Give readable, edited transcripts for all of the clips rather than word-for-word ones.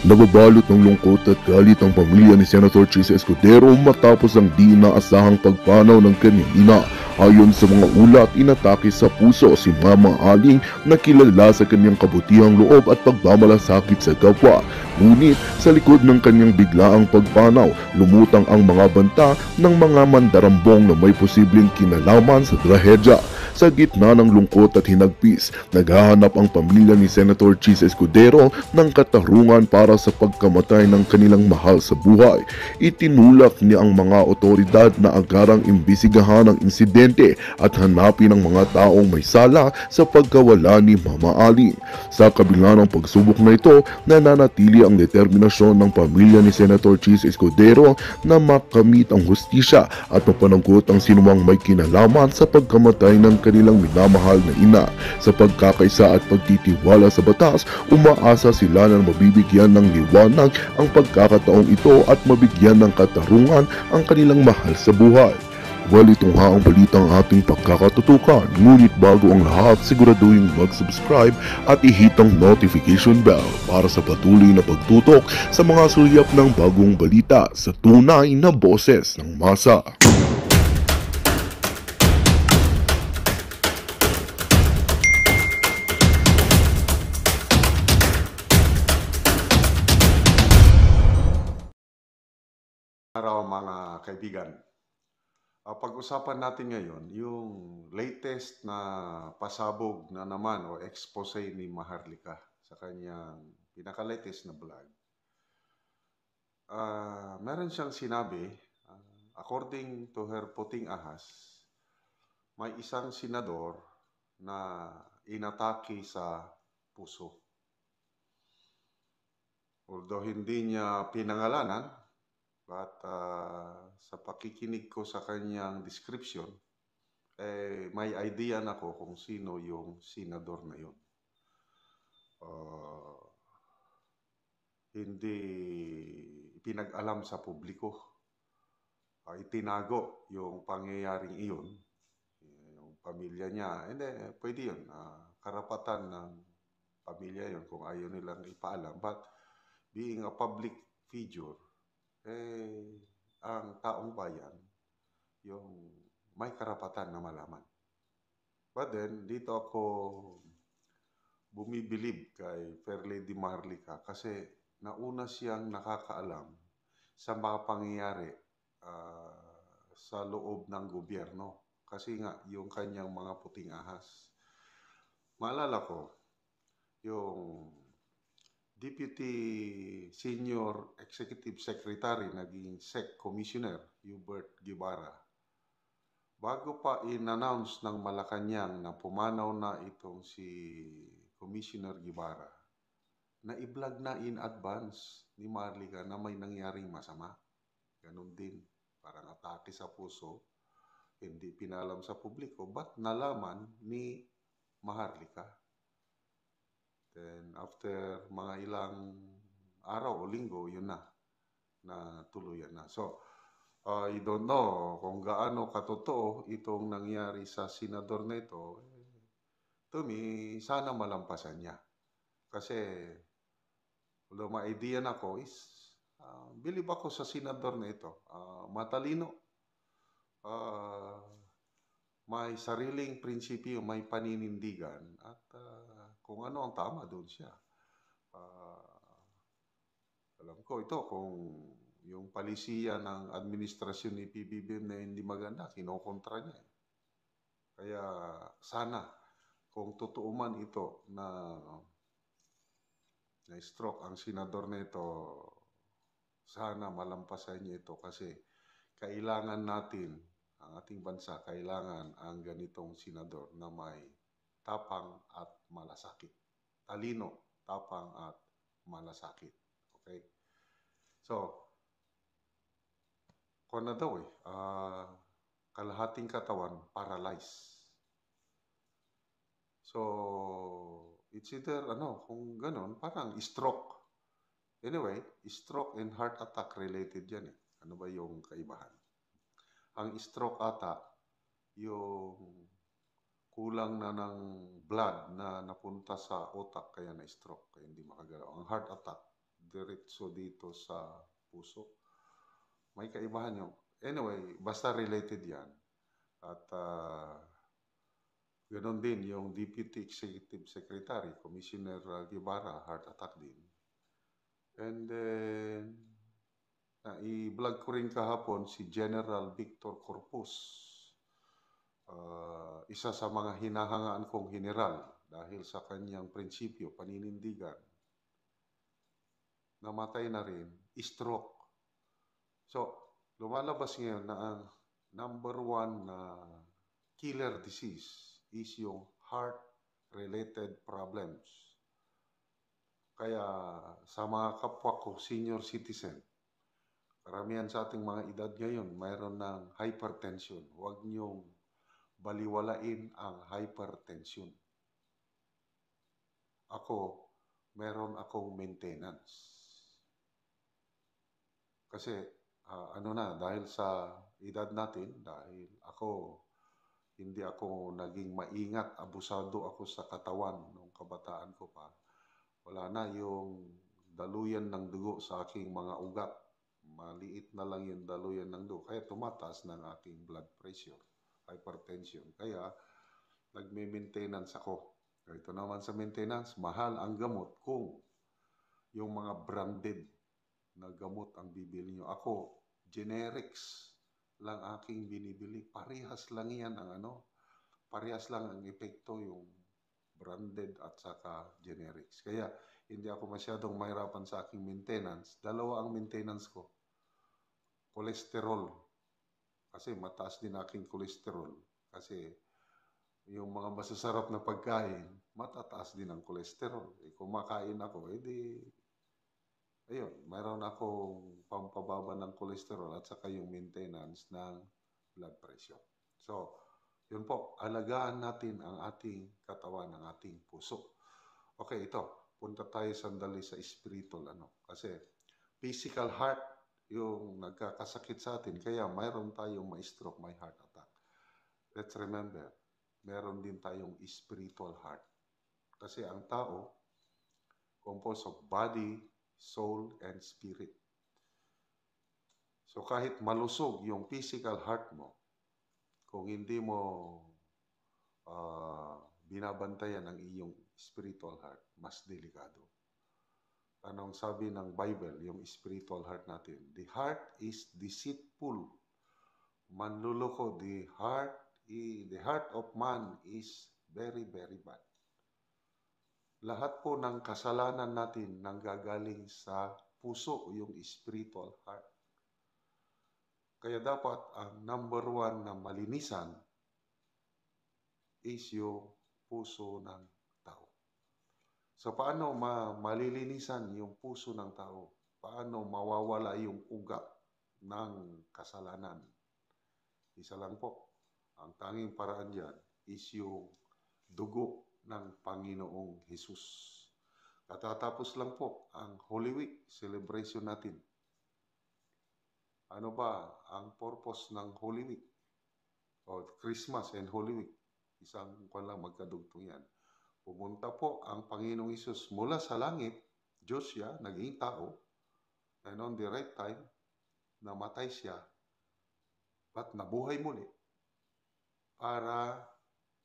Nababalot ng lungkot at galit ang pamilya ni Senator Chis Escudero matapos ang di inaasahang pagpanaw ng kanyang ina. Ayon sa mga ulat, inatake sa puso si Mama Aling na kilala sa kanyang kabutihang loob at pagmamalasakit sa kapwa. Ngunit sa likod ng kanyang biglaang pagpanaw, lumutang ang mga banta ng mga mandarambong na may posibleng kinalaman sa trahedya. Sa gitna ng lungkot at hinagpis, naghahanap ang pamilya ni Senator Chis Escudero ng katarungan para sa pagkamatay ng kanilang mahal sa buhay. Itinulak niya ang mga otoridad na agarang imbisigahan ang insidente at hanapin ang mga taong may sala sa pagkawala ni Mama Aling. Sa kabila ng pagsubok na ito, nananatili ang determinasyon ng pamilya ni Senator Chis Escudero na makamit ang hustisya at mapanagot ang sinumang may kinalaman sa pagkamatay ng kanilang minamahal na ina. Sa pagkakaisa at pagtitiwala sa batas, umaasa sila na mabibigyan ng liwanag ang pagkakataong ito at mabigyan ng katarungan ang kanilang mahal sa buhay. Well, itong ang balitang ating pagkakatutukan. Ngunit bago ang lahat, siguraduhin mag-subscribe at i-hit ang notification bell para sa patuloy na pagtutok sa mga sulyap ng bagong balita sa tunay na boses ng masa. Araw mga kaibigan. Pag-usapan natin ngayon yung latest na pasabog na naman o expose ni Maharlika sa kanyang pinaka-latest na vlog. Meron siyang sinabi, according to her puting ahas, may isang senador na inatake sa puso. Although hindi niya pinangalanan, but sa pakikinig ko sa kanyang description, may idea na ko kung sino yung senador na yun. Hindi pinag-alam sa publiko. Itinago yung pangyayaring iyon, yung pamilya niya. Hindi, pwede yun. Karapatan ng pamilya yun kung ayaw nilang ipaalam. But being a public figure, ang taong bayan, yung may karapatan na malaman. But then, dito ako bumibilib kay Fair Lady Maharlika kasi nauna siyang nakakaalam sa mga pangyayari sa loob ng gobyerno. Kasi nga, yung kanyang mga puting ahas. Maalala ko, yung Deputy Senior Executive Secretary, naging SEC Commissioner, Hubert Guevara. Bago pa in-announce ng Malacanang na pumanaw na itong si Commissioner Guevara, na i-vlog na in advance ni Maharlika na may nangyaring masama. Ganon din, parang atake sa puso, hindi pinalam sa publiko, but nalaman ni Maharlika. Then after mga ilang araw o linggo, yun na tuluyan na. So, I don't know kung gaano katotoo itong nangyari sa senador na ito. To me, sana malampasan niya. Kasi, although ma-idea na ko is, believe ako sa senador na ito. Matalino, may sariling prinsipyo, may paninindigan, at kung ano ang tama, doon siya. Alam ko ito, kung yung palisiya ng administrasyon ni PBBM na hindi maganda, kinokontra niya. Kaya sana, kung totoo man ito na stroke ang senador na ito, sana malampasan niya ito kasi kailangan natin, ang ating bansa, kailangan ang ganitong senador na may tapang at malasakit. Talino, tapang at malasakit. Okay? So, kung na daw kalahating katawan, paralyzed. So, it's either, kung ganon, parang stroke. Anyway, stroke and heart attack related yan eh. Ano ba yung kaibahan? Ang stroke ata, yung kulang na ng blood na napunta sa utak kaya na stroke, kaya hindi makagalaw. Ang heart attack, diretso dito sa puso. May kaibahan yung, anyway, basta related yan. At ganon din yung Deputy Executive Secretary, Commissioner Guevara, heart attack din. And then, i-vlog ko rin kahapon si General Victor Corpus. Isa sa mga hinahangaan kong general dahil sa kanyang prinsipyo, paninindigan. Namatay na rin, stroke. So, lumalabas ngayon na ang number one na killer disease is yung heart-related problems. Kaya sa mga kapwa ko, senior citizen, karamihan sa ating mga edad ngayon, mayroon ng hypertension. Huwag niyong baliwalain ang hypertension. Ako, meron akong maintenance. Kasi, dahil sa edad natin, dahil hindi ako naging maingat, abusado ako sa katawan nung kabataan ko pa. Wala na yung daluyan ng dugo sa aking mga ugat. Maliit na lang yung daluyan ng dugo. Kaya tumataas ng aking blood pressure, hypertension. Kaya nagme-maintenance ako. Ito naman sa maintenance, mahal ang gamot kung yung mga branded na gamot ang bibili nyo. Ako, generics lang aking binibili. Parehas lang yan parehas lang ang epekto yung branded at saka generics. Kaya hindi ako masyadong mahirapan sa aking maintenance. Dalawa ang maintenance ko. Cholesterol. Kasi mataas din aking cholesterol. Kasi yung mga masasarap na pagkain, matataas din ang cholesterol. Kumakain ako, ayun, mayroon akong pampababa ng cholesterol at saka yung maintenance ng blood pressure. So, yun po, alagaan natin ang ating katawan, ang ating puso. Okay, ito, punta tayo sandali sa spiritual, kasi physical heart yung nagkakasakit sa atin, kaya mayroon tayong may stroke, may heart attack. Let's remember, meron din tayong spiritual heart. Kasi ang tao, composed of body, soul, and spirit. So kahit malusog yung physical heart mo, kung hindi mo binabantayan ang iyong spiritual heart, mas delikado. Anong sabi ng Bible, yung spiritual heart natin? The heart is deceitful. Manluloko, the heart of man is very, very bad. Lahat po ng kasalanan natin nanggagaling sa puso, yung spiritual heart. Kaya dapat ang number one na malinisan is yung puso ng tao. So paano malilinisan yung puso ng tao? Paano mawawala yung ugat ng kasalanan? Isa lang po. Ang tanging paraan dyan is yung dugo ng Panginoong Hesus. Katatapos lang po ang Holy Week celebration natin. Ano ba ang purpose ng Holy Week? O Christmas and Holy Week. Isang lang magkadugtong yan. Pumunta po ang Panginoong Hesus mula sa langit. Diyos siya, naging tao. And on the right time, namatay siya. At nabuhay muli para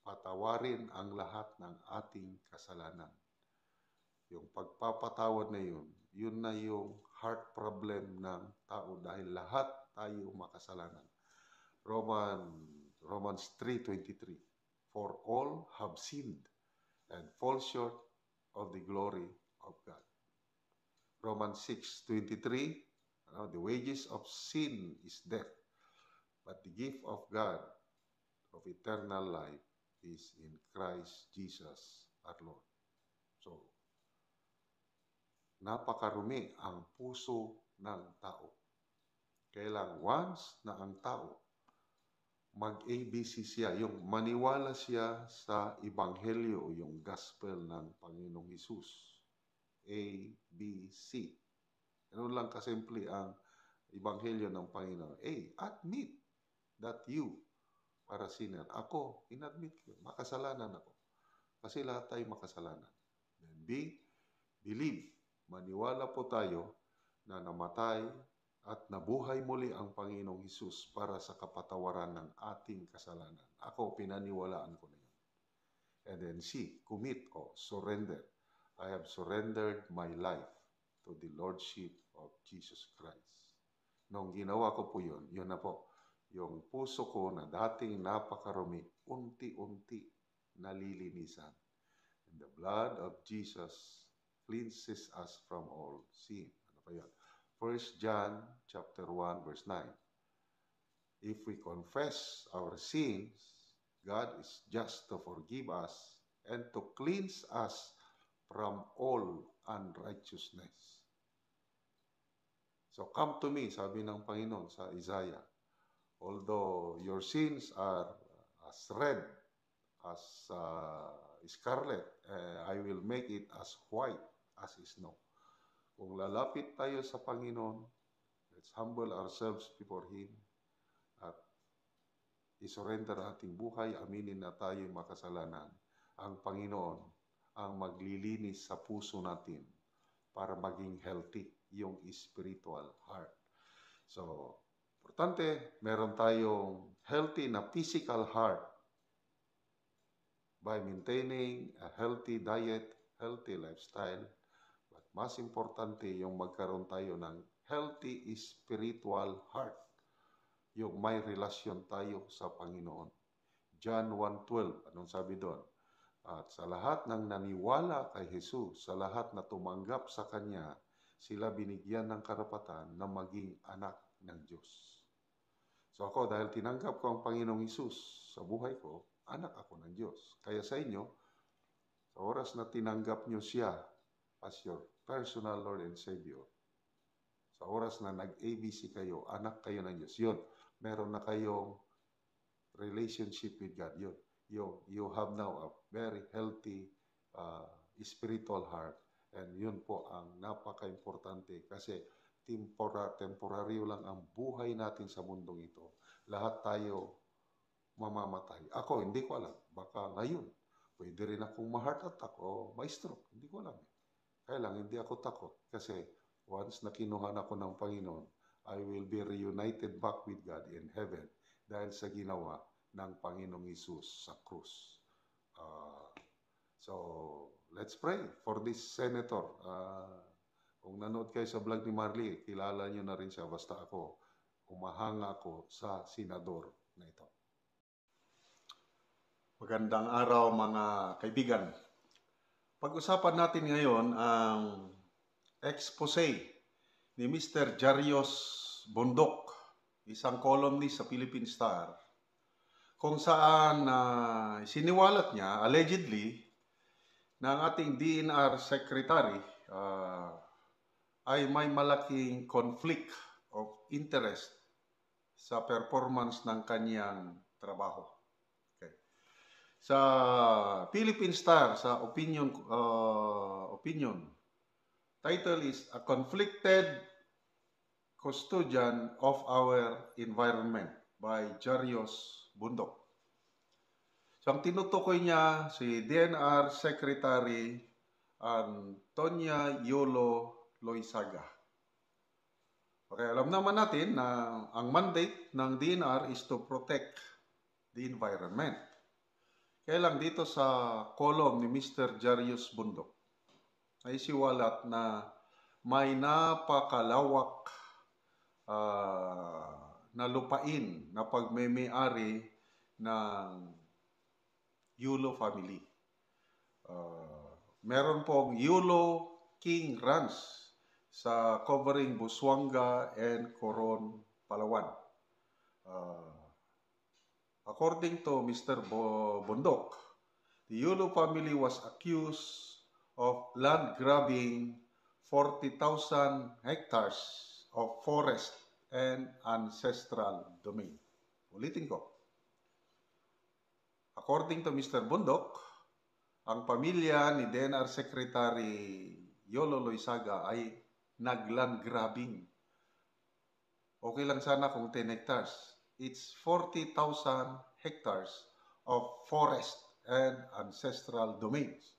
patawarin ang lahat ng ating kasalanan. Yung pagpapatawad na yun na yung heart problem ng tao dahil lahat tayo makasalanan. Romans 3:23. For all have sinned and fall short of the glory of God. Romans 6:23. The wages of sin is death, but the gift of God of eternal life is in Christ Jesus our Lord. So, napakarumi ang puso ng tao. Kailang once na ang tao mag-ABC siya, yung maniwala siya sa Ebanghelyo, yung Gospel ng Panginoong Hesus. A, B, C. Ano lang kasimple ang Ebanghelyo ng Panginoon. A, admit that you are a sinner. Ako, inadmit ko, makasalanan ako. Kasi lahat tayo makasalanan. Then B, believe. Maniwala po tayo na namatay at nabuhay muli ang Panginoong Hesus para sa kapatawaran ng ating kasalanan. Ako, pinaniwalaan ko na yun. And then C, commit o surrender. I have surrendered my life to the Lordship of Jesus Christ. Nung ginawa ko po yun na po, yung puso ko na dating napakarumi, unti-unti nalilinisan. And the blood of Jesus cleanses us from all sin. Ano pa yun? 1 John chapter 1 verse 9. If we confess our sins, God is just to forgive us and to cleanse us from all unrighteousness. So come to me, sabi ng Panginoon sa Isaiah. Although your sins are as red as scarlet, I will make it as white as snow. Kung lalapit tayo sa Panginoon, let's humble ourselves before Him at isurrender ating buhay, aminin na tayo makasalanan. Ang Panginoon ang maglilinis sa puso natin para maging healthy yung spiritual heart. So, importante, meron tayong healthy na physical heart by maintaining a healthy diet, healthy lifestyle. But mas importante yung magkaroon tayo ng healthy spiritual heart. Yung may relasyon tayo sa Panginoon. John 1:12, anong sabi doon? At sa lahat ng naniwala kay Jesus, sa lahat na tumanggap sa Kanya, sila binigyan ng karapatan na maging anak ng Diyos. So ako, dahil tinanggap ko ang Panginoong Hesus sa buhay ko, anak ako ng Diyos. Kaya sa inyo, sa oras na tinanggap nyo siya as your personal Lord and Savior, sa oras na nag-ABC kayo, anak kayo ng Diyos, yun, meron na kayong relationship with God. Yun, you have now a very healthy spiritual heart. And yun po ang napaka-importante kasi temporaryo lang ang buhay natin sa mundong ito. Lahat tayo mamamatay. Ako, hindi ko alam. Baka ngayon, pwede rin akong ma-heart attack o ma-stroke. Hindi ko alam. Kaya lang, hindi ako takot. Kasi once na kinuha ako ng Panginoon, I will be reunited back with God in heaven dahil sa ginawa ng Panginoong Hesus sa krus. So, let's pray for this senator. Kung nanood kayo sa vlog ni Marley, kilala nyo na rin siya. Basta ako, umahanga ako sa senador na ito. Magandang araw mga kaibigan. Pag-usapan natin ngayon ang expose ni Mr. Jarius Bundok, isang columnist sa Philippine Star, kung saan siniwalat niya, allegedly, na ang ating DNR Secretary ay may malaking conflict of interest sa performance ng kanyang trabaho. Okay. Sa Philippine Star, sa opinion, title is A Conflicted Custodian of Our Environment by Jarius Bundok. So, ang tinutukoy niya si DNR Secretary Antonia Yolo Loizaga. Okay, alam naman natin na ang mandate ng DNR is to protect the environment. Kaya lang dito sa column ni Mr. Jarius Bundok, ay siwalat na may napakalawak na lupain na pagmemay-ari ng Yulo family. Meron pong Yulo King Ranch sa covering Busuanga and Coron, Palawan. According to Mr. Bundok, the Yulo family was accused of land grabbing 40,000 hectares of forest and ancestral domain. Ulitin ko. According to Mr. Bundok, ang pamilya ni DNR Secretary Yolo Loizaga ay nagland grabbing. Okay lang sana kung 10 hectares. It's 40,000 hectares of forest and ancestral domains.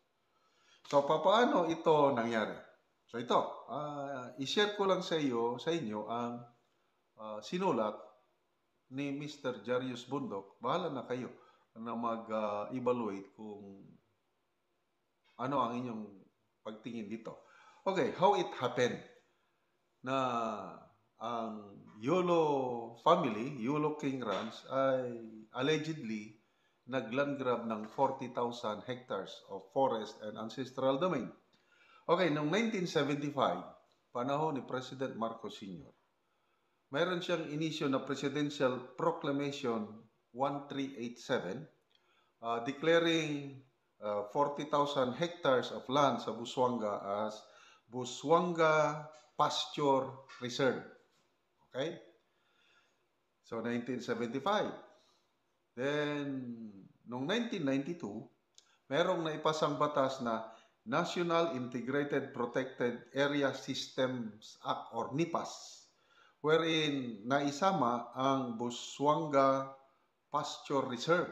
So, paano ito nangyari? So ito, i-share ko lang sa inyo ang sinulat ni Mr. Jarius Bundok. Bahala na kayo na mag-evaluate kung ano ang inyong pagtingin dito. Okay, how it happened na ang Yolo family, Yolo King Ranch, ay allegedly nag-land grab ng 40,000 hectares of forest and ancestral domain. Okay, noong 1975, panahon ni President Marcos Sr., mayroon siyang inisyo na Presidential Proclamation 1387 declaring 40,000 hectares of land sa Busuanga as Busuanga Pasture Reserve. Okay? So, 1975. Then, noong 1992, merong naipasang batas na National Integrated Protected Area Systems Act or NIPAS, wherein naisama ang Busuanga Pasture Reserve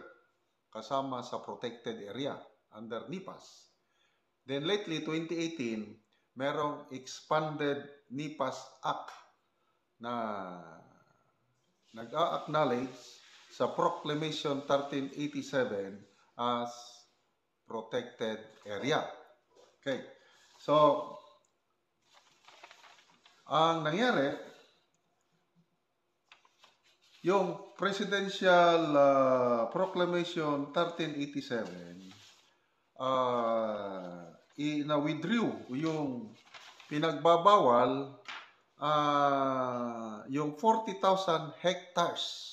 kasama sa protected area under NIPAS. Then lately, 2018, merong expanded NIPAS Act na nag-a-acknowledge sa Proclamation 1387 as protected area. Okay. So, ang nangyari, yung Presidential Proclamation 1387, na-withdrew yung pinagbabawal yung 40,000 hectares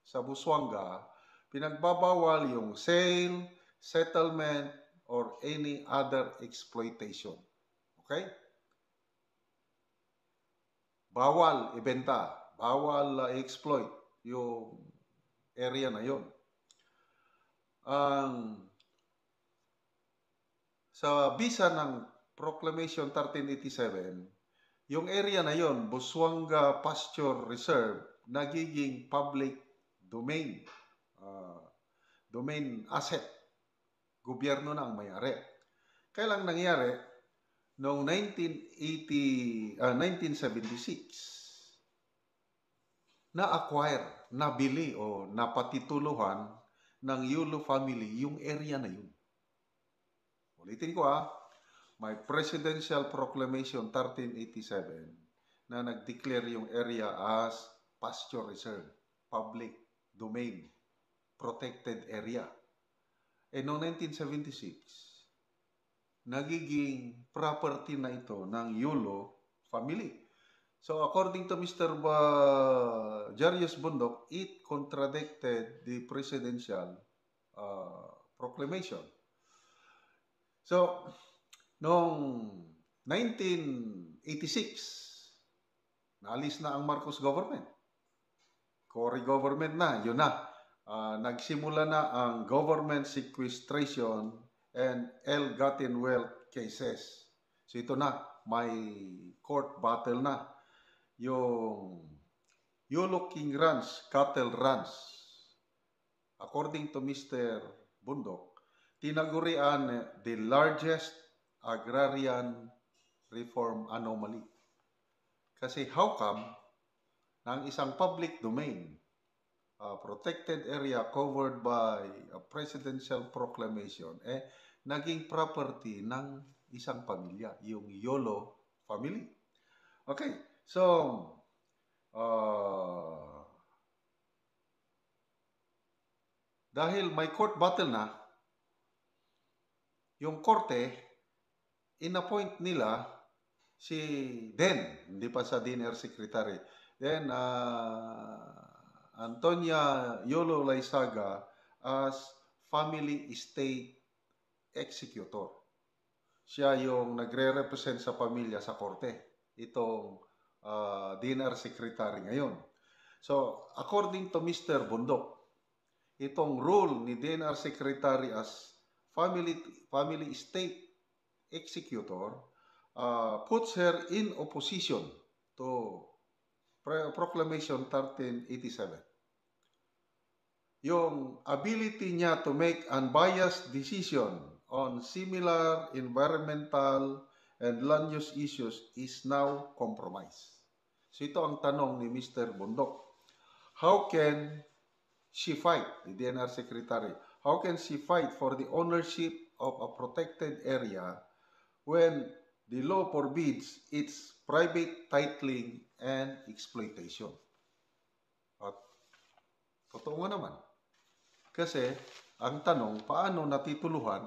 sa Busuanga, pinagbabawal yung sale, settlement, or any other exploitation. Okay? Bawal ibenta, bawal exploit yung area na yon. Sa bisa ng Proclamation 1387, yung area na yon, Busuanga Pasture Reserve, nagiging public domain, domain asset. Gobyerno na ang may-ari. Kailang nangyari? Noong 1976, na-acquire, nabili o napatituluhan ng Yolo family yung area na yun. Ulitin ko may Presidential Proclamation 1387 na nag-declare yung area as pasture reserve, public domain, protected area. Noong 1976, nagiging property na ito ng Yolo family. So according to Mr. Jarius Bundok, it contradicted the presidential proclamation. So, noong 1986, naalis na ang Marcos government. Cory government na, yun na. Nagsimula na ang government sequestration and ill-gotten wealth cases. So ito na, may court battle na. Yung Yolo King Ranch, Cattle Ranch, according to Mr. Bundok, tinagurian the largest agrarian reform anomaly. Kasi how come ng isang public domain, protected area covered by a presidential proclamation, naging property ng isang pamilya, yung Yolo family. Okay, so, dahil may court battle na, yung korte, in-appoint nila si Den, hindi pa sa DNR secretary, then Antonia Yolo Laisaga as family estate executor. Siya yung nagre-represent sa pamilya sa korte. Itong DNR secretary ngayon. So, according to Mr. Bundok, itong role ni DNR secretary as family estate executor puts her in opposition to Proclamation 1387. Yung ability niya to make unbiased decision on similar environmental and land use issues is now compromised. So ito ang tanong ni Mr. Bundok. How can she fight, the DNR Secretary, how can she fight for the ownership of a protected area when the law forbids its private titling and exploitation? At totoo nga naman. Kasi ang tanong, paano natituluhan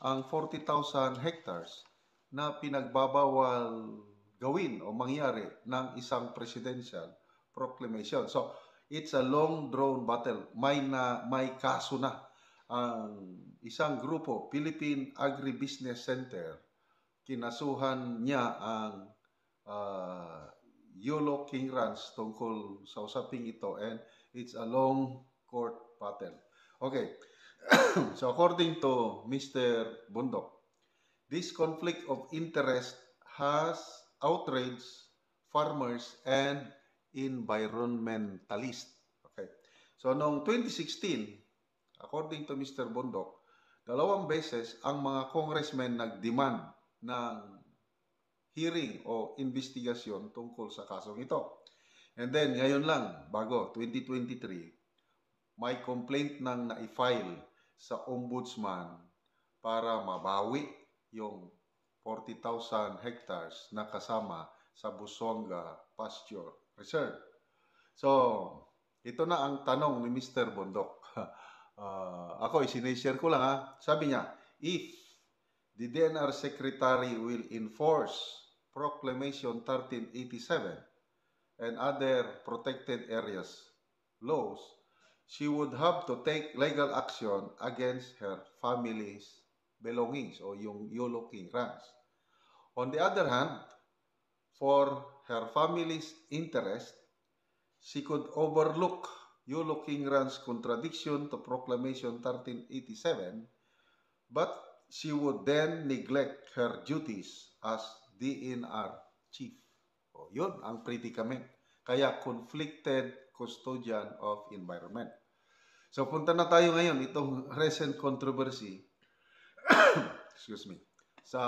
ang 40,000 hectares na pinagbabawal gawin o mangyari ng isang presidential proclamation? So, it's a long-drawn battle. May kaso na ang isang grupo, Philippine Agribusiness Center, kinasuhan niya ang Yolo King Ranch tungkol sa usaping ito, and it's a long court battle. Okay, so according to Mr. Bundok, this conflict of interest has outraged farmers and environmentalists. Okay, so noong 2016, according to Mr. Bundok, 2 beses ang mga congressmen nagdemand ng hearing o investigasyon tungkol sa kasong ito. And then, ngayon lang, bago, 2023, may complaint nang na-file sa ombudsman para mabawi yung 40,000 hectares na kasama sa Busuanga Pasture Reserve. So, ito na ang tanong ni Mr. Bundok. Ako, sinishare ko lang ha. Sabi niya, if the DNR Secretary will enforce Proclamation 1387 and other protected areas laws, she would have to take legal action against her family's belongings o yung Yolo King Ranch. On the other hand, for her family's interest, she could overlook Yolo King Ranch's contradiction to Proclamation 1387, but she would then neglect her duties as DNR chief. O, yun ang predicament. Kaya conflicted custodian of environment. So punta na tayo ngayon itong recent controversy excuse me, sa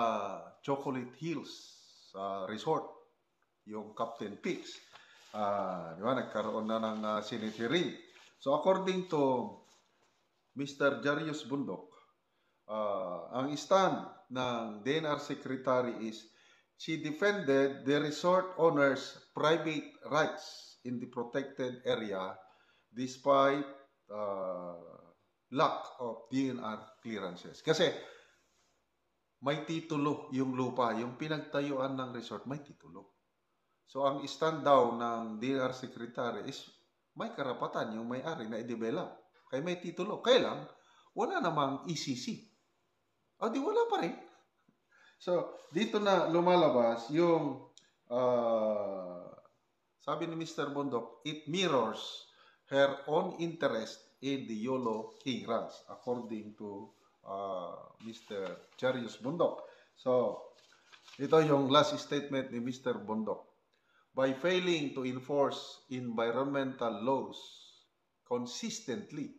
Chocolate Hills sa resort, yung Captain Peaks. Di ba, nagkaroon na ng Senate hearing. So according to Mr. Jarius Bundok, ang stand ng DNR Secretary is she defended the resort owner's private rights in the protected area despite lack of DNR clearances. Kasi may titulo yung lupa, yung pinagtayuan ng resort may titulo. So ang stand daw ng DNR Secretary is may karapatan yung may-ari na i-develop. Kaya may titulo. Kaya lang, wala namang ECC. O di wala pa rin. So, dito na lumalabas yung sabi ni Mr. Bundok, it mirrors her own interest in the Yolo King Ranch, according to Mr. Jarius Bundok. So, ito yung last statement ni Mr. Bundok. By failing to enforce environmental laws consistently,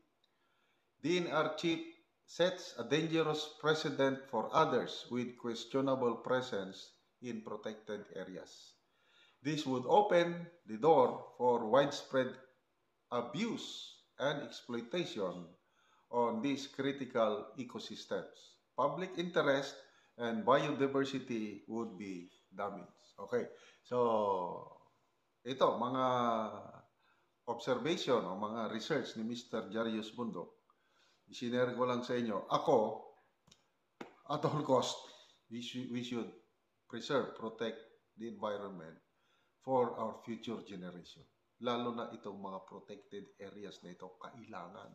DNR chief sets a dangerous precedent for others with questionable presence in protected areas. This would open the door for widespread abuse and exploitation on these critical ecosystems. Public interest and biodiversity would be damaged. Okay, so ito, mga observation o mga research ni Mr. Jarius Bundok. Isinare ko lang sa inyo. Ako, at all cost, we should preserve, protect the environment for our future generation. Lalo na itong mga protected areas na ito, kailangan.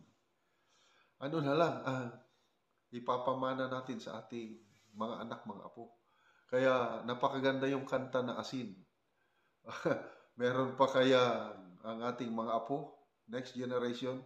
Ano na lang, ipapamana natin sa ating mga anak, mga apo. Kaya napakaganda yung kanta na Asin. Meron pa kaya ang ating mga apo, next generation,